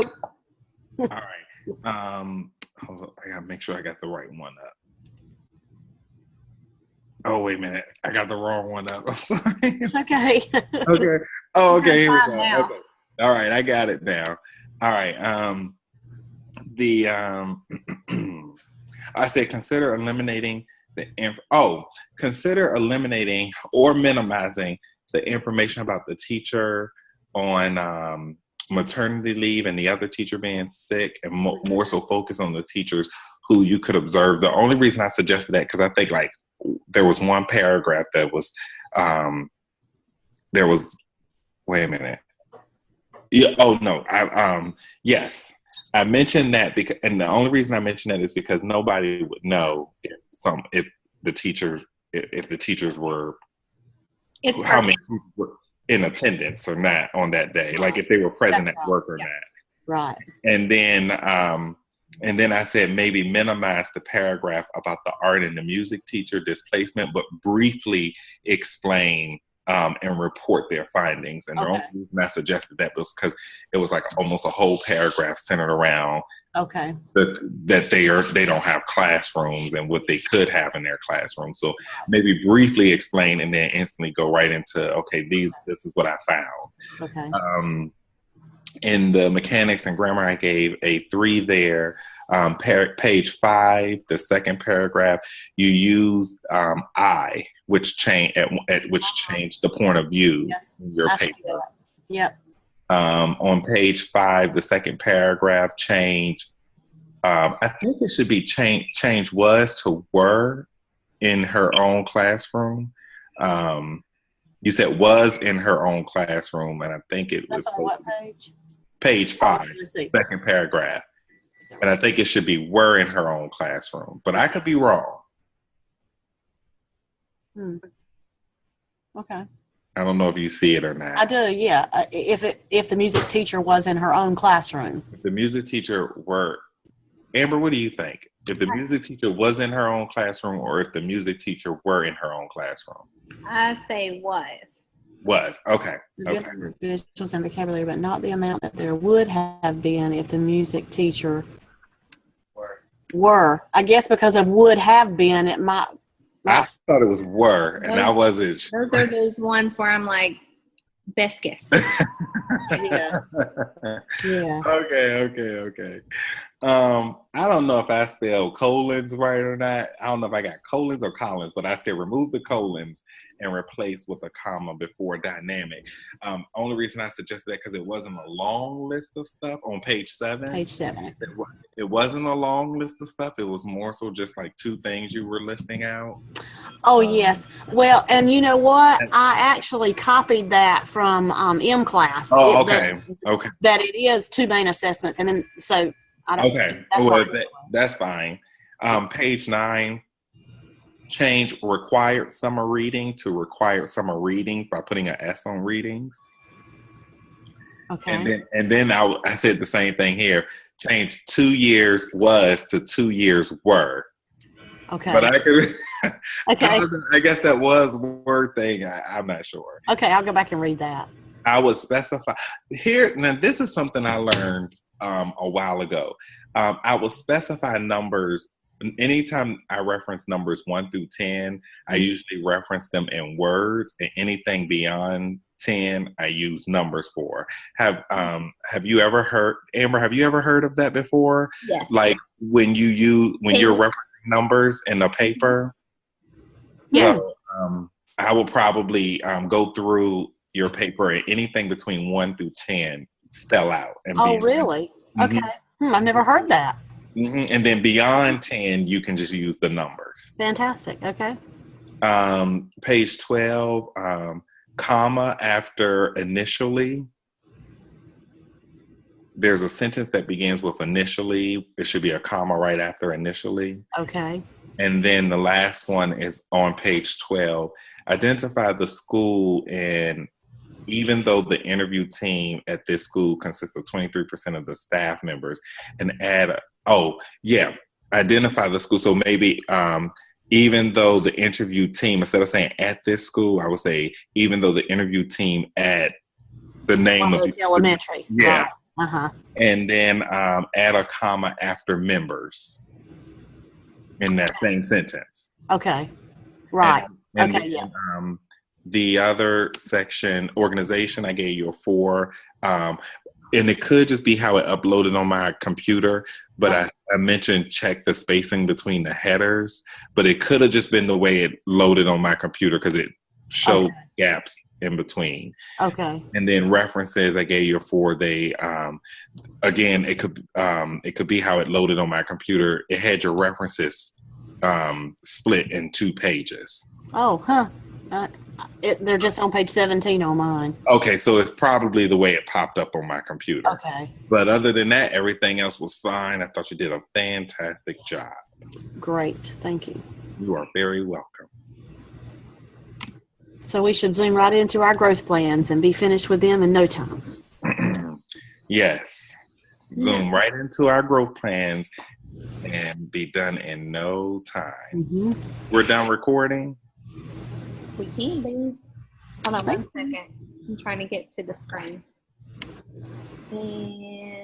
Go. All right. Hold up. I gotta make sure I got the right one up. Oh, wait a minute. I got the wrong one up. I'm sorry. Okay. Okay. Oh, okay. Here we go. Now. Okay. All right. I got it now. All right. I said consider eliminating consider eliminating or minimizing the information about the teacher on maternity leave and the other teacher being sick, and more so focus on the teachers who you could observe. The only reason I suggested that, because I think like there was one paragraph that was wait a minute. Yeah. Oh no. Yes. I mentioned that because, and the only reason I mentioned that is because nobody would know if the teachers were how many people were in attendance or not on that day, right. Like if they were present at work or not. Right. And then I said maybe minimize the paragraph about the art and the music teacher displacement, but briefly explain and report their findings. And the only reason I suggested that was because it was like almost a whole paragraph centered around that they don't have classrooms and what they could have in their classroom. So maybe briefly explain and then instantly go right into, this is what I found. Okay. In the mechanics and grammar, I gave a 3 there. Page 5, the second paragraph, you use I, which changed the point of view in your paper. Yep. On page 5, the second paragraph, change. I think it should be change was to were in her own classroom. You said was in her own classroom, and I think it was. That's on what page? Page 5, second paragraph. And I think it should be were in her own classroom, but I could be wrong. Okay. I don't know if you see it or not. I do, yeah. If the music teacher was in her own classroom. If the music teacher were, Amber, what do you think? If the music teacher was in her own classroom, or if the music teacher were in her own classroom? I say was. Was, okay. Visuals and vocabulary, but not the amount that there would have been if the music teacher were. I guess because of would have been, it might. I thought it was were, and I wasn't. Those are those ones where I'm like, best guess. Yeah. Okay. I don't know if I spelled colons right or not. I don't know if I got colons or colons, but I said remove the colons and replace with a comma before dynamic. Only reason I suggested that because it wasn't a long list of stuff on page 7. Page 7. It wasn't a long list of stuff. It was more so just like 2 things you were listing out. Oh, yes. Well, and you know what? I actually copied that from M class. Oh, okay. That it is 2 main assessments. And then, so I don't. Okay. That's fine. Page 9. Change required summer reading to required summer reading by putting an S on readings. Okay. And then I said the same thing here. Change 2 years was to 2 years were. Okay. But I could. Okay. I guess that was a word thing. I'm not sure. Okay, I'll go back and read that. I would specify here. Now, this is something I learned a while ago. I will specify numbers. Anytime I reference numbers 1 through 10, I usually reference them in words, and anything beyond 10, I use numbers for. Have you ever heard, Amber? Have you ever heard of that before? Yes. Like when you're referencing numbers in a paper. Yeah. So, I will probably go through your paper, and anything between 1 through 10 spell out. And really? Mm-hmm. Okay. I've never heard that. Mm-hmm. And then beyond 10, you can just use the numbers. Fantastic. Okay. Page 12, comma after initially. There's a sentence that begins with initially. There should be a comma right after initially. Okay. And then the last one is on page 12. Identify the school, and even though the interview team at this school consists of 23% of the staff members, and add identify the school. So maybe even though the interview team, instead of saying at this school, I would say even though the interview team at the name of the elementary. Yeah. Right. Uh-huh. and then add a comma after members in that same sentence. Okay. Right. And Okay. then, Yeah. the other section, organization, I gave you a 4. And it could just be how it uploaded on my computer, but I mentioned check the spacing between the headers, but it could have just been the way it loaded on my computer because it showed gaps in between. Okay. And then references, I gave you a 4. They again, it could be how it loaded on my computer. It had your references split in 2 pages. Oh, huh. They're just on page 17 on mine. Okay, so it's probably the way it popped up on my computer. Okay. But other than that, everything else was fine. I thought you did a fantastic job. Great. Thank you. You are very welcome. So we should zoom right into our growth plans and be finished with them in no time. Yes. Zoom right into our growth plans and be done in no time. Mm-hmm. We're done recording? We can be. Hold on 1 second. I'm trying to get to the screen. And